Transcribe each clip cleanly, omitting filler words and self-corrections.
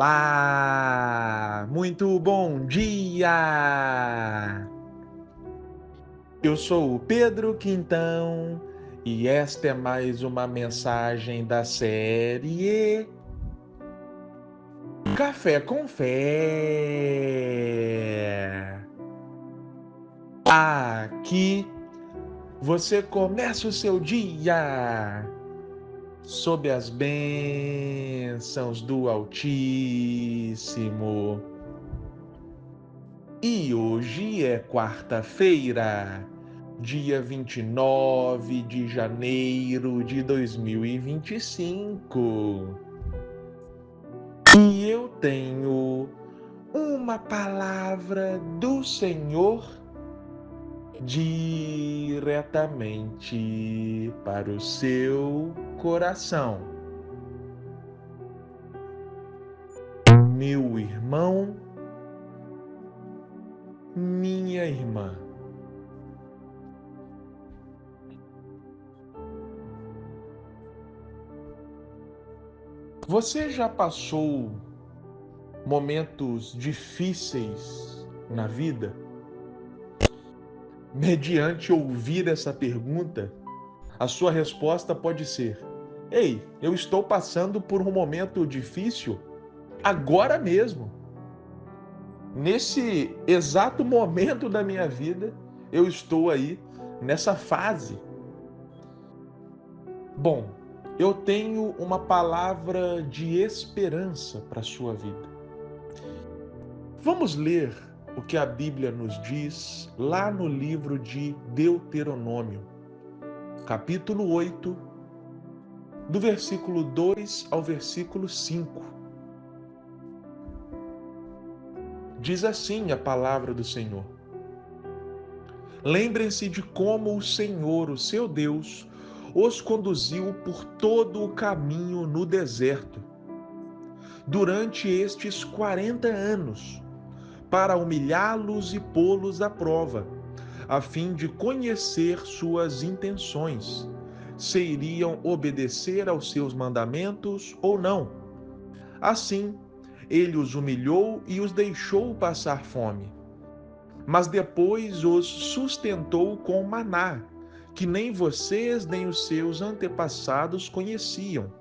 Olá, muito bom dia! Eu sou o Pedro Quintão e esta é mais uma mensagem da série Café com Fé. Aqui você começa o seu dia sob as bênçãos do Altíssimo. E hoje é quarta-feira, dia 29 de janeiro de 2025. E eu tenho uma palavra do Senhor diretamente para o seu coração. Meu irmão, minha irmã. Você já passou momentos difíceis na vida? Mediante ouvir essa pergunta, a sua resposta pode ser: Ei, eu estou passando por um momento difícil agora mesmo. Nesse exato momento da minha vida, eu estou aí nessa fase. Bom, eu tenho uma palavra de esperança para a sua vida. Vamos ler o que a Bíblia nos diz lá no livro de Deuteronômio, capítulo 8, do versículo 2 ao versículo 5. Diz assim a palavra do Senhor: Lembrem-se de como o Senhor, o seu Deus, os conduziu por todo o caminho no deserto, durante estes 40 anos, para humilhá-los e pô-los à prova, a fim de conhecer suas intenções, se iriam obedecer aos seus mandamentos ou não. Assim, ele os humilhou e os deixou passar fome. Mas depois os sustentou com maná, que nem vocês nem os seus antepassados conheciam,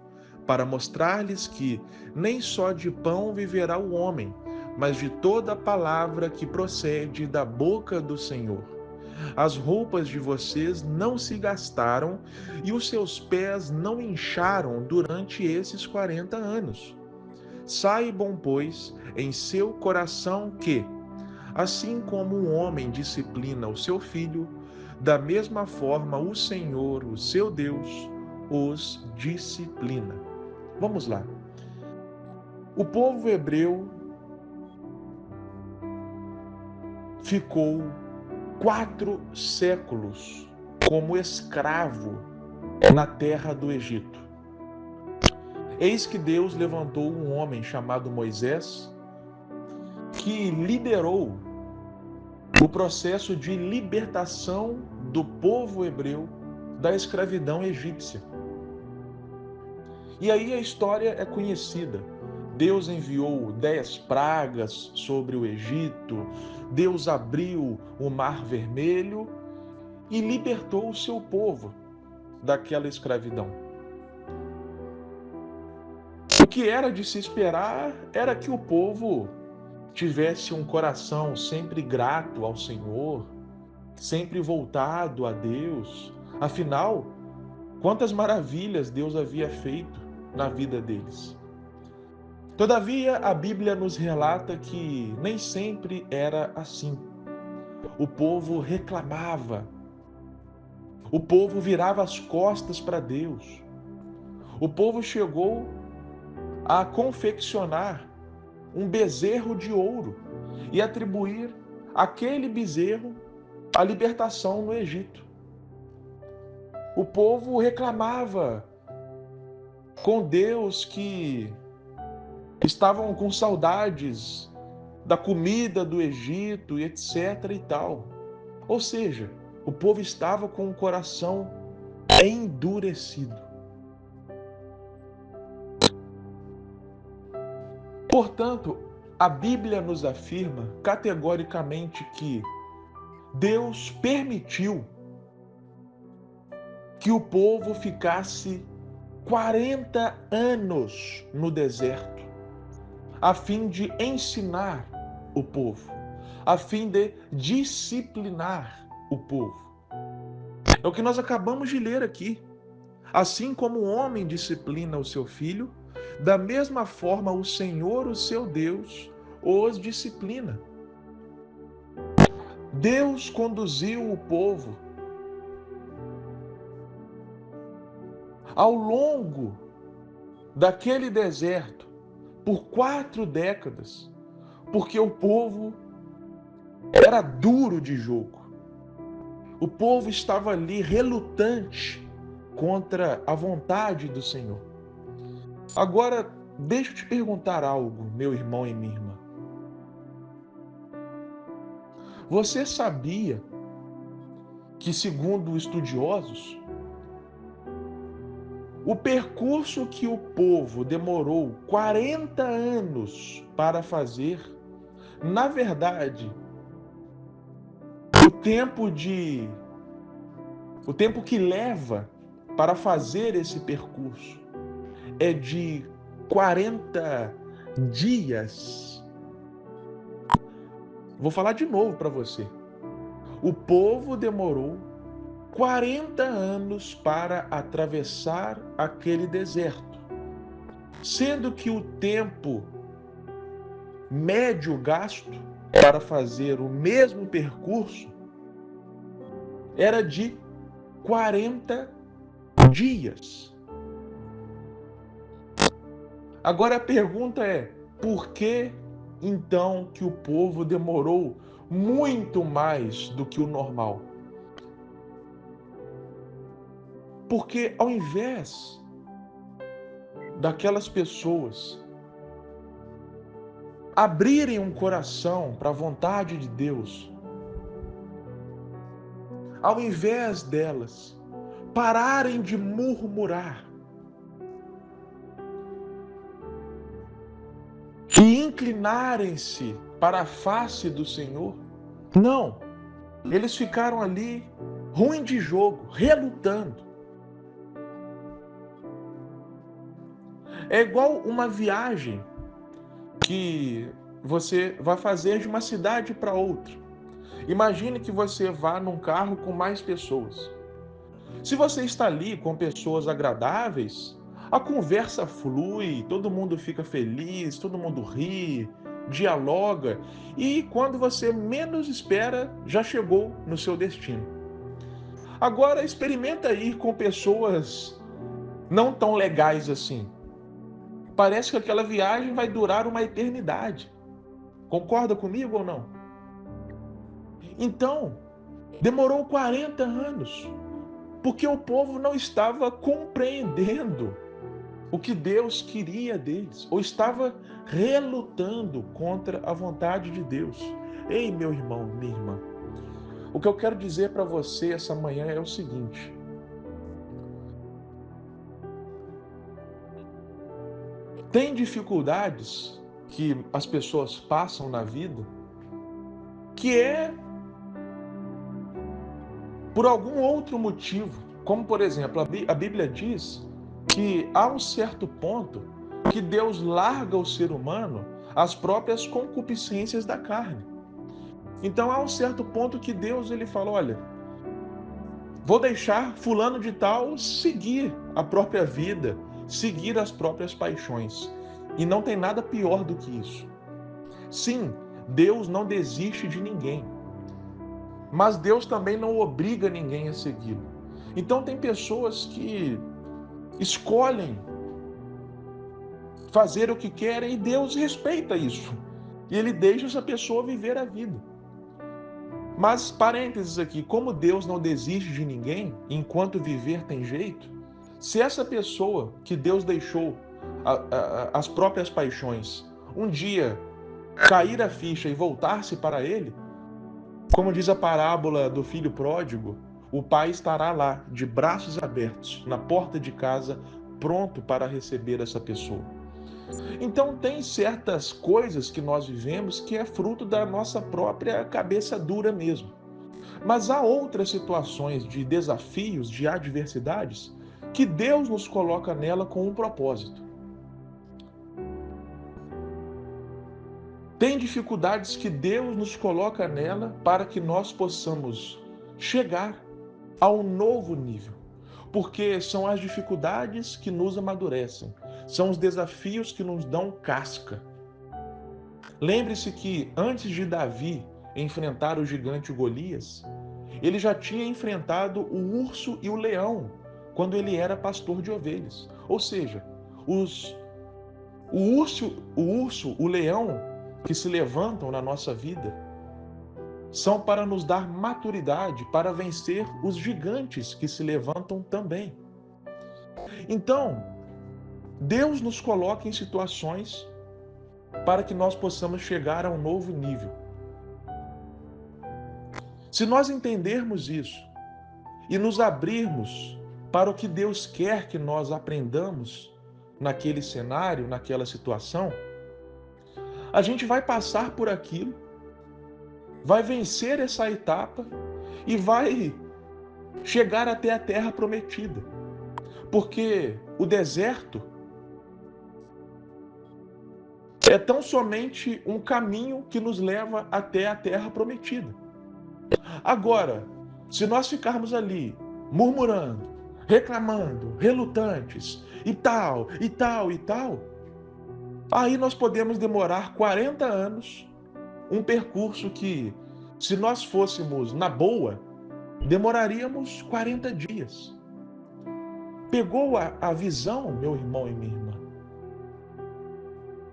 para mostrar-lhes que nem só de pão viverá o homem, mas de toda palavra que procede da boca do Senhor. As roupas de vocês não se gastaram e os seus pés não incharam durante esses 40 anos. Saibam, pois, em seu coração que, assim como um homem disciplina o seu filho, da mesma forma o Senhor, o seu Deus, os disciplina. Vamos lá. O povo hebreu ficou 4 séculos como escravo na terra do Egito. Eis que Deus levantou um homem chamado Moisés, que liderou o processo de libertação do povo hebreu da escravidão egípcia. E aí a história é conhecida. Deus enviou 10 pragas sobre o Egito, Deus abriu o Mar Vermelho e libertou o seu povo daquela escravidão. O que era de se esperar era que o povo tivesse um coração sempre grato ao Senhor, sempre voltado a Deus. Afinal, quantas maravilhas Deus havia feito na vida deles. Todavia, a Bíblia nos relata que nem sempre era assim. O povo reclamava, o povo virava as costas para Deus. O povo chegou a confeccionar um bezerro de ouro e atribuir àquele bezerro a libertação no Egito. O povo reclamava com Deus que estavam com saudades da comida do Egito e etc e tal. Ou seja, o povo estava com o coração endurecido. Portanto, a Bíblia nos afirma categoricamente que Deus permitiu que o povo ficasse 40 anos no deserto, a fim de ensinar o povo, a fim de disciplinar o povo. É o que nós acabamos de ler aqui. Assim como o homem disciplina o seu filho, da mesma forma o Senhor, o seu Deus, os disciplina. Deus conduziu o povo ao longo daquele deserto por 4 décadas, porque o povo era duro de jogo. O povo estava ali relutante contra a vontade do Senhor. Agora, deixa eu te perguntar algo, meu irmão e minha irmã. Você sabia que, segundo estudiosos, o percurso que o povo demorou 40 anos para fazer, na verdade, o tempo que leva para fazer esse percurso é de 40 dias. Vou falar de novo para você. O povo demorou 40 anos para atravessar aquele deserto, sendo que o tempo médio gasto para fazer o mesmo percurso era de 40 dias. Agora a pergunta é: por que então que o povo demorou muito mais do que o normal? Porque ao invés daquelas pessoas abrirem um coração para a vontade de Deus, ao invés delas pararem de murmurar e inclinarem-se para a face do Senhor, não, eles ficaram ali ruim de jogo, relutando. É igual uma viagem que você vai fazer de uma cidade para outra. Imagine que você vá num carro com mais pessoas. Se você está ali com pessoas agradáveis, a conversa flui, todo mundo fica feliz, todo mundo ri, dialoga e quando você menos espera, já chegou no seu destino. Agora experimenta ir com pessoas não tão legais assim. Parece que aquela viagem vai durar uma eternidade. Concorda comigo ou não? Então, demorou 40 anos, porque o povo não estava compreendendo o que Deus queria deles, ou estava relutando contra a vontade de Deus. Ei, meu irmão, minha irmã, o que eu quero dizer para você essa manhã é o seguinte: tem dificuldades que as pessoas passam na vida que é por algum outro motivo, como por exemplo, a Bíblia diz que há um certo ponto que Deus larga o ser humano às próprias concupiscências da carne. Então há um certo ponto que Deus ele fala, olha, vou deixar fulano de tal seguir a própria vida, seguir as próprias paixões. E não tem nada pior do que isso. Sim, Deus não desiste de ninguém. Mas Deus também não obriga ninguém a segui-lo. Então tem pessoas que escolhem fazer o que querem e Deus respeita isso. E Ele deixa essa pessoa viver a vida. Mas, parênteses aqui, como Deus não desiste de ninguém, enquanto viver tem jeito, se essa pessoa que Deus deixou as próprias paixões, um dia cair a ficha e voltar-se para Ele, como diz a parábola do filho pródigo, o pai estará lá, de braços abertos, na porta de casa, pronto para receber essa pessoa. Então tem certas coisas que nós vivemos que é fruto da nossa própria cabeça dura mesmo. Mas há outras situações de desafios, de adversidades, que Deus nos coloca nela com um propósito. Tem dificuldades que Deus nos coloca nela para que nós possamos chegar a um novo nível. Porque são as dificuldades que nos amadurecem, são os desafios que nos dão casca. Lembre-se que antes de Davi enfrentar o gigante Golias, ele já tinha enfrentado o urso e o leão quando ele era pastor de ovelhas. Ou seja, o leão que se levantam na nossa vida são para nos dar maturidade para vencer os gigantes que se levantam também. Então, Deus nos coloca em situações para que nós possamos chegar a um novo nível. Se nós entendermos isso e nos abrirmos para o que Deus quer que nós aprendamos naquele cenário, naquela situação, a gente vai passar por aquilo, vai vencer essa etapa e vai chegar até a terra prometida. Porque o deserto é tão somente um caminho que nos leva até a terra prometida. Agora, se nós ficarmos ali murmurando, reclamando, relutantes e tal, e tal, e tal, aí nós podemos demorar 40 anos, um percurso que, se nós fôssemos na boa, demoraríamos 40 dias. Pegou a visão, meu irmão e minha irmã?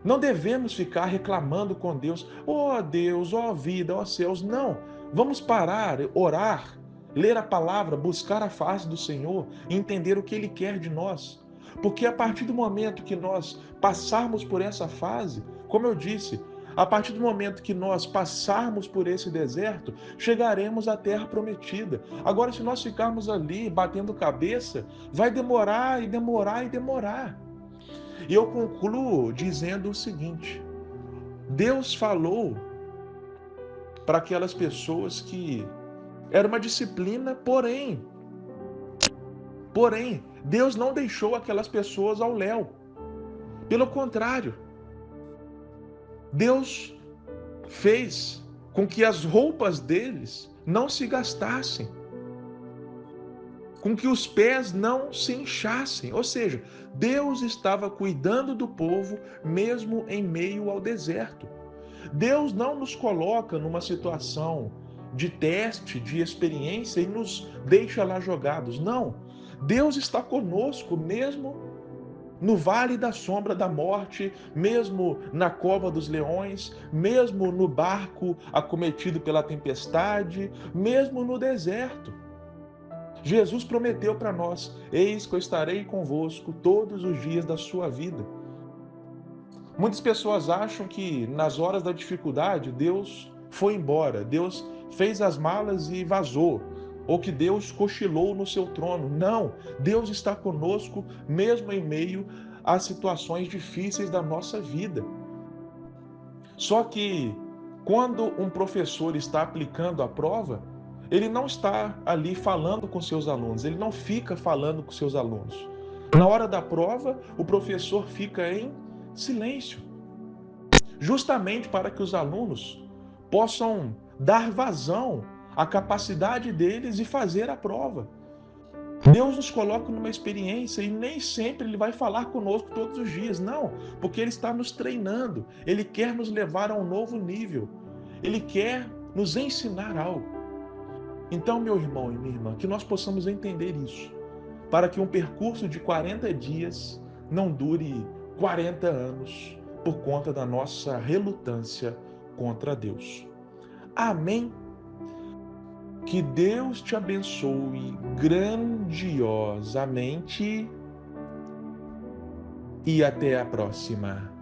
Não devemos ficar reclamando com Deus, ó Deus, ó vida, ó céus. Não, vamos parar, orar, ler a palavra, buscar a face do Senhor e entender o que Ele quer de nós. Porque a partir do momento que nós passarmos por essa fase, como eu disse, a partir do momento que nós passarmos por esse deserto, chegaremos à terra prometida. Agora, se nós ficarmos ali batendo cabeça, vai demorar e demorar e demorar. E eu concluo dizendo o seguinte: Deus falou para aquelas pessoas que era uma disciplina, porém, Deus não deixou aquelas pessoas ao léu. Pelo contrário, Deus fez com que as roupas deles não se gastassem, com que os pés não se inchassem. Ou seja, Deus estava cuidando do povo mesmo em meio ao deserto. Deus não nos coloca numa situação de teste, de experiência e nos deixa lá jogados. Não. Deus está conosco mesmo no vale da sombra da morte, mesmo na cova dos leões, mesmo no barco acometido pela tempestade, mesmo no deserto. Jesus prometeu para nós: eis que eu estarei convosco todos os dias da sua vida. Muitas pessoas acham que nas horas da dificuldade Deus foi embora, Deus fez as malas e vazou, ou que Deus cochilou no seu trono. Não, Deus está conosco mesmo em meio às situações difíceis da nossa vida. Só que quando um professor está aplicando a prova, ele não está ali falando com seus alunos, ele não fica falando com seus alunos. Na hora da prova, o professor fica em silêncio, justamente para que os alunos possam dar vazão à capacidade deles de fazer a prova. Deus nos coloca numa experiência e nem sempre Ele vai falar conosco todos os dias, não, porque Ele está nos treinando, Ele quer nos levar a um novo nível, Ele quer nos ensinar algo. Então, meu irmão e minha irmã, que nós possamos entender isso, para que um percurso de 40 dias não dure 40 anos por conta da nossa relutância contra Deus. Amém? Que Deus te abençoe grandiosamente e até a próxima.